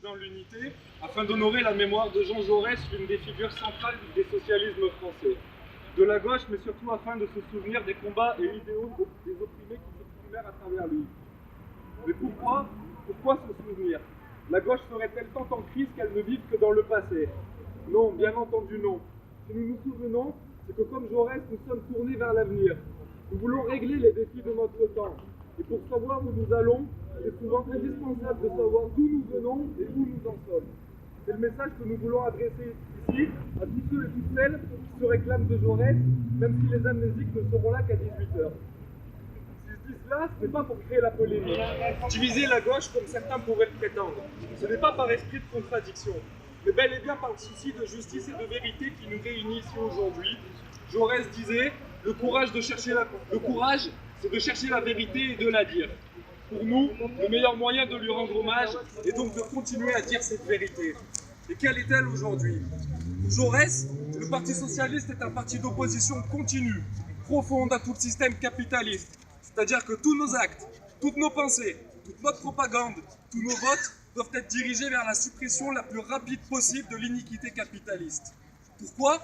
Dans l'unité, afin d'honorer la mémoire de Jean Jaurès, l'une des figures centrales des socialismes français. De la gauche, mais surtout afin de se souvenir des combats et idéaux des opprimés qui s'exprimèrent à travers lui. Mais pourquoi se souvenir? La gauche serait-elle tant en crise qu'elle ne vive que dans le passé? Non, bien entendu non. Si nous nous souvenons, c'est que comme Jaurès, nous sommes tournés vers l'avenir. Nous voulons régler les défis de notre temps. Et pour savoir où nous allons, il est souvent indispensable de savoir d'où nous venons et où nous en sommes. C'est le message que nous voulons adresser ici à tous ceux et toutes celles qui se réclament de Jaurès, même si les amnésiques ne seront là qu'à 18h. Si je dis cela, ce n'est pas pour créer la polémique. Diviser la gauche comme certains pourraient le prétendre. Ce n'est pas par esprit de contradiction, mais bel et bien par le souci de justice et de vérité qui nous réunit ici aujourd'hui. Jaurès disait « Le courage, c'est de chercher la vérité et de la dire ». Pour nous, le meilleur moyen de lui rendre hommage est donc de continuer à dire cette vérité. Et quelle est-elle aujourd'hui? Pour Jaurès, le Parti socialiste est un parti d'opposition continue, profonde à tout le système capitaliste. C'est-à-dire que tous nos actes, toutes nos pensées, toute notre propagande, tous nos votes doivent être dirigés vers la suppression la plus rapide possible de l'iniquité capitaliste. Pourquoi?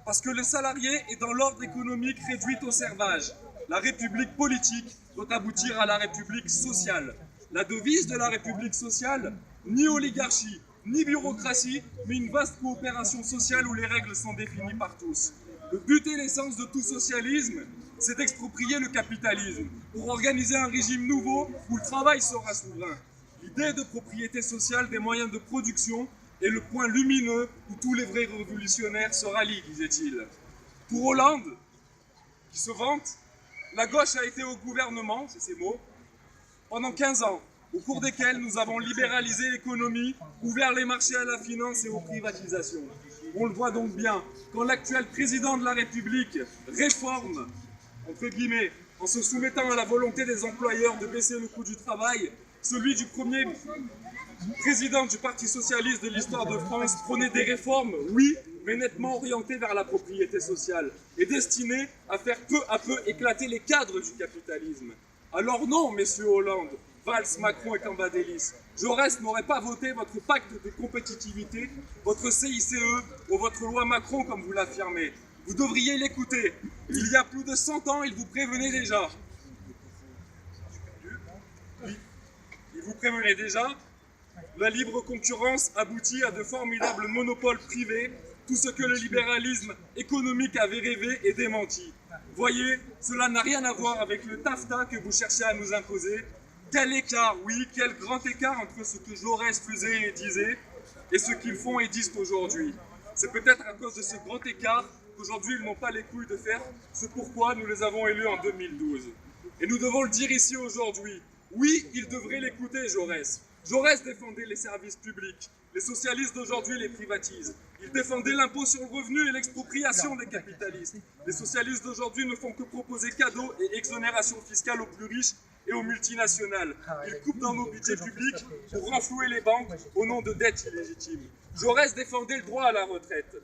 Parce que le salarié est dans l'ordre économique réduit au servage. La République politique doit aboutir à la République sociale. La devise de la République sociale, ni oligarchie, ni bureaucratie, mais une vaste coopération sociale où les règles sont définies par tous. Le but et l'essence de tout socialisme, c'est d'exproprier le capitalisme pour organiser un régime nouveau où le travail sera souverain. L'idée de propriété sociale des moyens de production est le point lumineux où tous les vrais révolutionnaires se rallient, disait-il. Pour Hollande, qui se vante, la gauche a été au gouvernement, c'est ses mots, pendant 15 ans, au cours desquels nous avons libéralisé l'économie, ouvert les marchés à la finance et aux privatisations. On le voit donc bien, quand l'actuel président de la République réforme, entre guillemets, en se soumettant à la volonté des employeurs de baisser le coût du travail, celui du premier président du Parti socialiste de l'histoire de France prônait des réformes, oui, mais nettement orientées vers la propriété sociale et destinées à faire peu à peu éclater les cadres du capitalisme. Alors non, messieurs Hollande, Valls, Macron et Cambadélis, Jaurès n'aurait pas voté votre pacte de compétitivité, votre CICE ou votre loi Macron comme vous l'affirmez. Vous devriez l'écouter. Il y a plus de 100 ans, il vous prévenait déjà. La libre concurrence aboutit à de formidables monopoles privés. Tout ce que le libéralisme économique avait rêvé est démenti. Voyez, cela n'a rien à voir avec le taffetas que vous cherchez à nous imposer. Quel écart, oui, quel grand écart entre ce que Jaurès faisait et disait et ce qu'ils font et disent aujourd'hui. C'est peut-être à cause de ce grand écart qu'aujourd'hui ils n'ont pas les couilles de faire ce pourquoi nous les avons élus en 2012. Et nous devons le dire ici aujourd'hui. Oui, ils devraient l'écouter, Jaurès. Jaurès défendait les services publics. Les socialistes d'aujourd'hui les privatisent. Ils défendaient l'impôt sur le revenu et l'expropriation des capitalistes. Les socialistes d'aujourd'hui ne font que proposer cadeaux et exonérations fiscales aux plus riches et aux multinationales. Ils coupent dans nos budgets publics pour renflouer les banques au nom de dettes illégitimes. Jaurès défendait le droit à la retraite.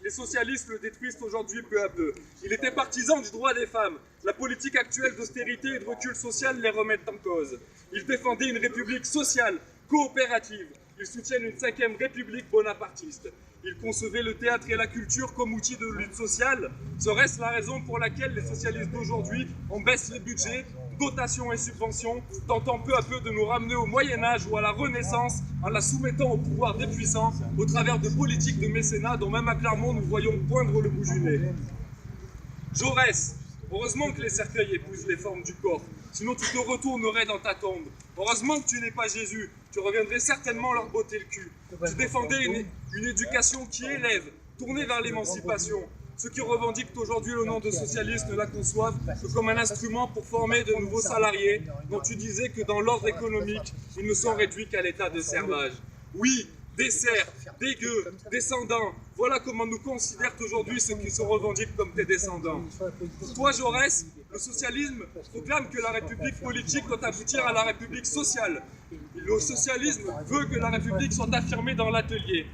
Les socialistes le détruisent aujourd'hui peu à peu. Il était partisan du droit des femmes. La politique actuelle d'austérité et de recul social les remettent en cause. Il défendait une république sociale, coopérative. Ils soutiennent une 5e république bonapartiste. Ils concevaient le théâtre et la culture comme outil de lutte sociale. Serait-ce la raison pour laquelle les socialistes d'aujourd'hui en baissent les budgets, dotations et subventions, tentant peu à peu de nous ramener au Moyen-Âge ou à la Renaissance en la soumettant au pouvoir des puissants au travers de politiques de mécénat dont même à Clermont nous voyons poindre le bout du nez. Jaurès, heureusement que les cercueils épousent les formes du corps, sinon tu te retournerais dans ta tombe. Heureusement que tu n'es pas Jésus, tu reviendrais certainement leur botter le cul. Tu défendais une éducation qui élève, tournée vers l'émancipation. Ceux qui revendiquent aujourd'hui le nom de socialiste ne la conçoivent que comme un instrument pour former de nouveaux salariés dont tu disais que dans l'ordre économique, ils ne sont réduits qu'à l'état de servage. Oui, des serfs, des gueux, descendants, voilà comment nous considèrent aujourd'hui ceux qui se revendiquent comme tes descendants. Pour toi, Jaurès, le socialisme proclame que la République politique doit aboutir à la République sociale. Le socialisme veut que la République soit affirmée dans l'atelier.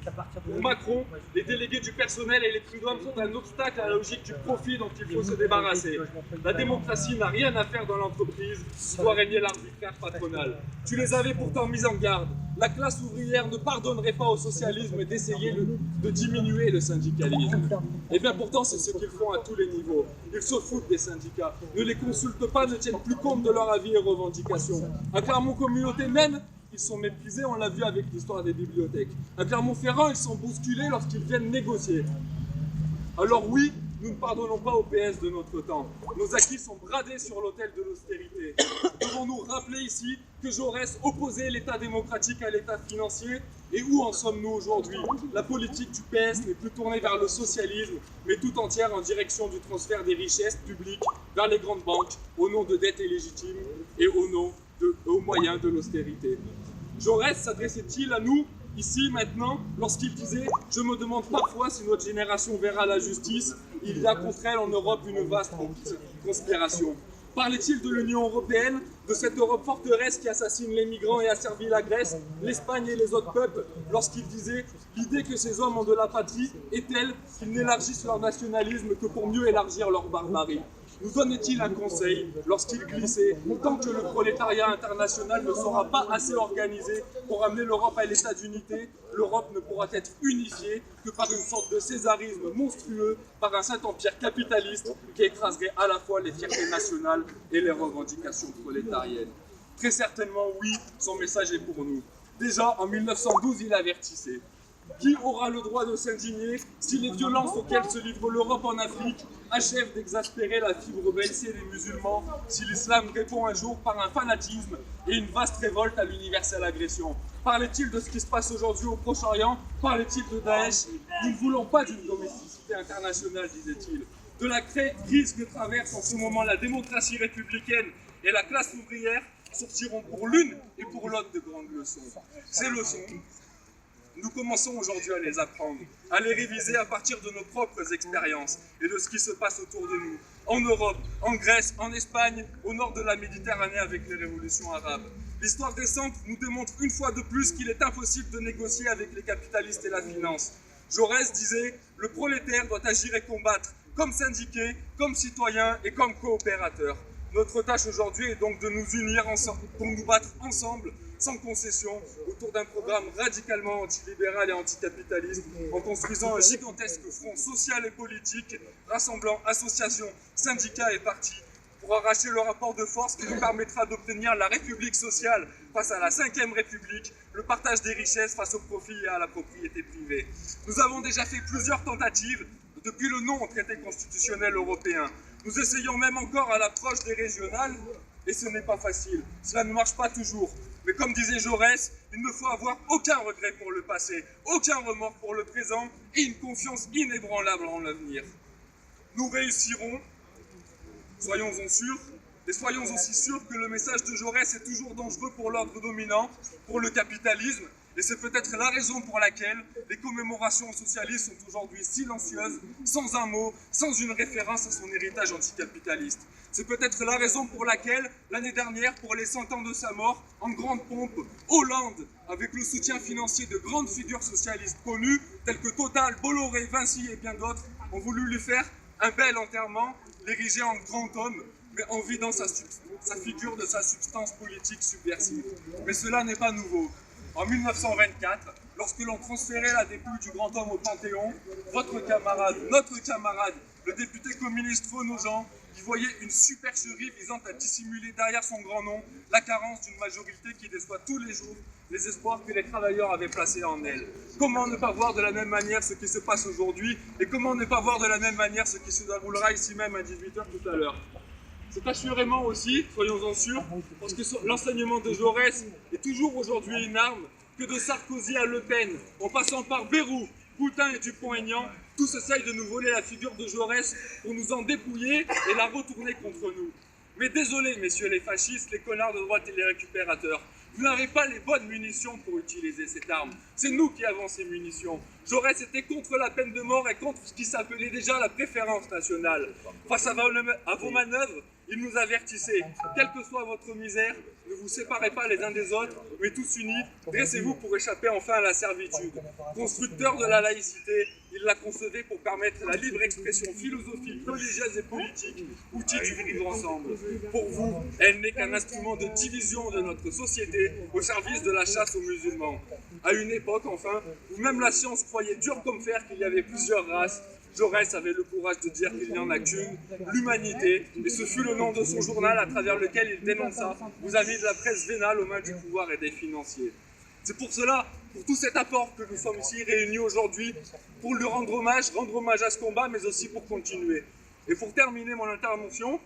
Pour Macron, les délégués du personnel et les prud'hommes sont un obstacle à la logique du profit dont il faut se débarrasser. La démocratie n'a rien à faire dans l'entreprise, doit régner l'arbitraire patronal. Tu les avais pourtant mis en garde. La classe ouvrière ne pardonnerait pas au socialisme d'essayer de diminuer le syndicalisme. Et bien pourtant, c'est ce qu'ils font à tous les niveaux. Ils se foutent des syndicats, ne les consultent pas, ne tiennent plus compte de leur avis et revendications. À Clermont Communauté même, ils sont méprisés, on l'a vu avec l'histoire des bibliothèques. À Clermont-Ferrand, ils sont bousculés lorsqu'ils viennent négocier. Alors oui, nous ne pardonnons pas au PS de notre temps. Nos acquis sont bradés sur l'autel de l'austérité. Devons-nous rappeler ici que Jaurès opposait l'État démocratique à l'État financier? Et où en sommes-nous aujourd'hui? La politique du PS n'est plus tournée vers le socialisme, mais tout entière en direction du transfert des richesses publiques vers les grandes banques, au nom de dettes illégitimes et au moyen de l'austérité. Jaurès s'adressait-il à nous, ici, maintenant, lorsqu'il disait « Je me demande parfois si notre génération verra la justice, il y a contre elle en Europe une vaste conspiration ». Parlait-il de l'Union européenne, de cette Europe forteresse qui assassine les migrants et asservit la Grèce, l'Espagne et les autres peuples, lorsqu'il disait « L'idée que ces hommes ont de la patrie est telle qu'ils n'élargissent leur nationalisme que pour mieux élargir leur barbarie ». Nous donnait-il un conseil lorsqu'il glissait « Tant que le prolétariat international ne sera pas assez organisé pour amener l'Europe à l'état d'unité, l'Europe ne pourra être unifiée que par une sorte de césarisme monstrueux, par un Saint-Empire capitaliste qui écraserait à la fois les fiertés nationales et les revendications prolétariennes. » Très certainement, oui, son message est pour nous. Déjà, en 1912, il avertissait. Qui aura le droit de s'indigner si les violences auxquelles se livre l'Europe en Afrique achèvent d'exaspérer la fibre blessée des musulmans, si l'islam répond un jour par un fanatisme et une vaste révolte à l'universelle agression? Parlait-il de ce qui se passe aujourd'hui au Proche-Orient? Parlait-il de Daesh? Nous ne voulons pas d'une domesticité internationale, disait-il. De la crise que traverse en ce moment la démocratie républicaine et la classe ouvrière sortiront pour l'une et pour l'autre de grandes leçons. Ces leçons, nous commençons aujourd'hui à les apprendre, à les réviser à partir de nos propres expériences et de ce qui se passe autour de nous, en Europe, en Grèce, en Espagne, au nord de la Méditerranée avec les révolutions arabes. L'histoire récente nous démontre une fois de plus qu'il est impossible de négocier avec les capitalistes et la finance. Jaurès disait « Le prolétaire doit agir et combattre, comme syndiqué, comme citoyen et comme coopérateur ». Notre tâche aujourd'hui est donc de nous unir ensemble, pour nous battre ensemble, sans concession, autour d'un programme radicalement antilibéral et anticapitaliste, en construisant un gigantesque front social et politique, rassemblant associations, syndicats et partis, pour arracher le rapport de force qui nous permettra d'obtenir la République sociale face à la 5e République, le partage des richesses face au profit et à la propriété privée. Nous avons déjà fait plusieurs tentatives depuis le non au traité constitutionnel européen. Nous essayons même encore à l'approche des régionales, et ce n'est pas facile. Cela ne marche pas toujours. Mais comme disait Jaurès, il ne faut avoir aucun regret pour le passé, aucun remords pour le présent, et une confiance inébranlable en l'avenir. Nous réussirons, soyons-en sûrs, et soyons aussi sûrs que le message de Jaurès est toujours dangereux pour l'ordre dominant, pour le capitalisme, et c'est peut-être la raison pour laquelle les commémorations socialistes sont aujourd'hui silencieuses, sans un mot, sans une référence à son héritage anticapitaliste. C'est peut-être la raison pour laquelle, l'année dernière, pour les 100 ans de sa mort, en grande pompe, Hollande, avec le soutien financier de grandes figures socialistes connues, telles que Total, Bolloré, Vinci et bien d'autres, ont voulu lui faire un bel enterrement, l'ériger en grand homme, mais en vidant sa figure de sa substance politique subversive. Mais cela n'est pas nouveau. En 1924, lorsque l'on transférait la dépouille du grand homme au Panthéon, votre camarade, notre camarade, le député communiste Renaud Jean, y voyait une supercherie visant à dissimuler derrière son grand nom la carence d'une majorité qui déçoit tous les jours les espoirs que les travailleurs avaient placés en elle. Comment ne pas voir de la même manière ce qui se passe aujourd'hui et comment ne pas voir de la même manière ce qui se déroulera ici même à 18h tout à l'heure? C'est assurément aussi, soyons-en sûrs, parce que l'enseignement de Jaurès est toujours aujourd'hui une arme, que de Sarkozy à Le Pen, en passant par Bayrou, Poutin et Dupont-Aignan, tous essayent de nous voler la figure de Jaurès pour nous en dépouiller et la retourner contre nous. Mais désolé, messieurs les fascistes, les connards de droite et les récupérateurs, vous n'avez pas les bonnes munitions pour utiliser cette arme. C'est nous qui avons ces munitions. Jaurès était contre la peine de mort et contre ce qui s'appelait déjà la préférence nationale. Face à vos manœuvres, il nous avertissait. Quelle que soit votre misère, nous vous séparez pas les uns des autres, mais tous unis, dressez-vous pour échapper enfin à la servitude. Constructeur de la laïcité, il l'a concevée pour permettre la libre expression philosophique, religieuse et politique, outil du vivre ensemble. Pour vous, elle n'est qu'un instrument de division de notre société au service de la chasse aux musulmans. À une époque, enfin, où même la science croyait dur comme fer qu'il y avait plusieurs races, Jaurès avait le courage de dire qu'il n'y en a qu'une, l'humanité, et ce fut le nom de son journal à travers lequel il dénonça vous amis de la presse vénale aux mains du pouvoir et des financiers. C'est pour cela, pour tout cet apport que nous sommes ici réunis aujourd'hui, pour lui rendre hommage à ce combat, mais aussi pour continuer. Et pour terminer mon intervention,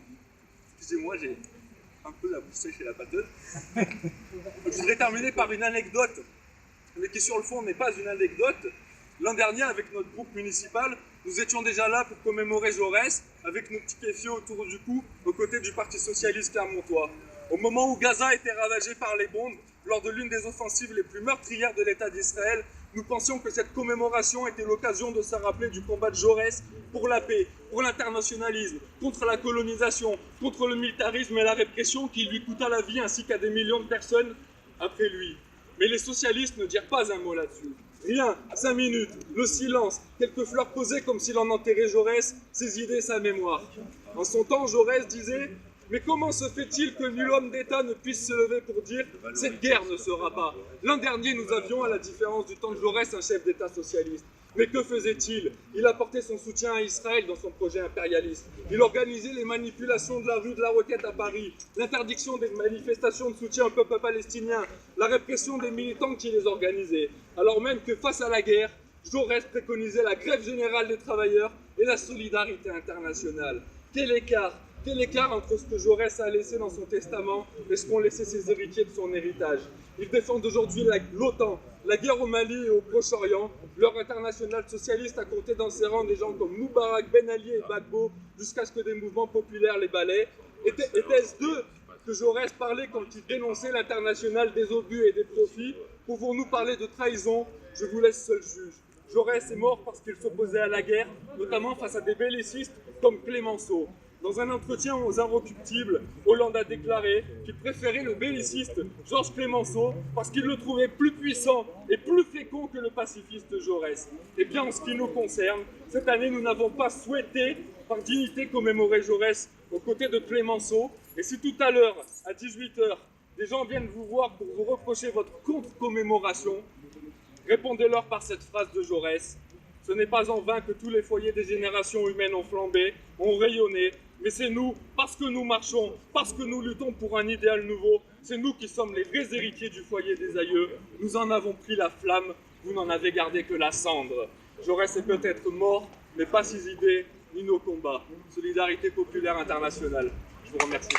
excusez-moi, j'ai un peu la bouche sèche et la pâteuse, je voudrais terminer par une anecdote, mais qui sur le fond n'est pas une anecdote. L'an dernier, avec notre groupe municipal, nous étions déjà là pour commémorer Jaurès, avec nos petits kéfios autour du cou, aux côtés du Parti Socialiste Clermontois. Au moment où Gaza était ravagée par les bombes, lors de l'une des offensives les plus meurtrières de l'État d'Israël, nous pensions que cette commémoration était l'occasion de se rappeler du combat de Jaurès pour la paix, pour l'internationalisme, contre la colonisation, contre le militarisme et la répression qui lui coûta la vie ainsi qu'à des millions de personnes après lui. Mais les socialistes ne dirent pas un mot là-dessus. Rien, 5 minutes, le silence, quelques fleurs posées comme s'il en enterrait Jaurès, ses idées, sa mémoire. En son temps, Jaurès disait « Mais comment se fait-il que nul homme d'État ne puisse se lever pour dire « Cette guerre ne sera pas ». L'an dernier, nous avions, à la différence du temps de Jaurès, un chef d'État socialiste. Mais que faisait-il? Il apportait son soutien à Israël dans son projet impérialiste. Il organisait les manipulations de la rue de la Roquette à Paris, l'interdiction des manifestations de soutien au peuple palestinien, la répression des militants qui les organisaient. Alors même que face à la guerre, Jaurès préconisait la grève générale des travailleurs et la solidarité internationale. Quel écart entre ce que Jaurès a laissé dans son testament et ce qu'ont laissé ses héritiers de son héritage. Ils défendent aujourd'hui l'OTAN, la guerre au Mali et au Proche-Orient. Leur international socialiste a compté dans ses rangs des gens comme Moubarak, Ben Ali et Gbagbo, jusqu'à ce que des mouvements populaires les balaient. Était-ce d'eux que Jaurès parlait quand il dénonçait l'international des obus et des profits? Pouvons-nous parler de trahison? Je vous laisse seul juge. Jaurès est mort parce qu'il s'opposait à la guerre, notamment face à des bellicistes comme Clémenceau. Dans un entretien aux Inrecuptibles, Hollande a déclaré qu'il préférait le belliciste Georges Clémenceau parce qu'il le trouvait plus puissant et plus fécond que le pacifiste Jaurès. Eh bien, en ce qui nous concerne, cette année, nous n'avons pas souhaité, par dignité, commémorer Jaurès aux côtés de Clémenceau. Et si tout à l'heure, à 18h, des gens viennent vous voir pour vous reprocher votre contre-commémoration, répondez-leur par cette phrase de Jaurès. Ce n'est pas en vain que tous les foyers des générations humaines ont flambé, ont rayonné, mais c'est nous, parce que nous marchons, parce que nous luttons pour un idéal nouveau, c'est nous qui sommes les vrais héritiers du foyer des aïeux. Nous en avons pris la flamme, vous n'en avez gardé que la cendre. Jaurès est peut-être mort, mais pas ses idées, ni nos combats. Solidarité populaire internationale. Je vous remercie.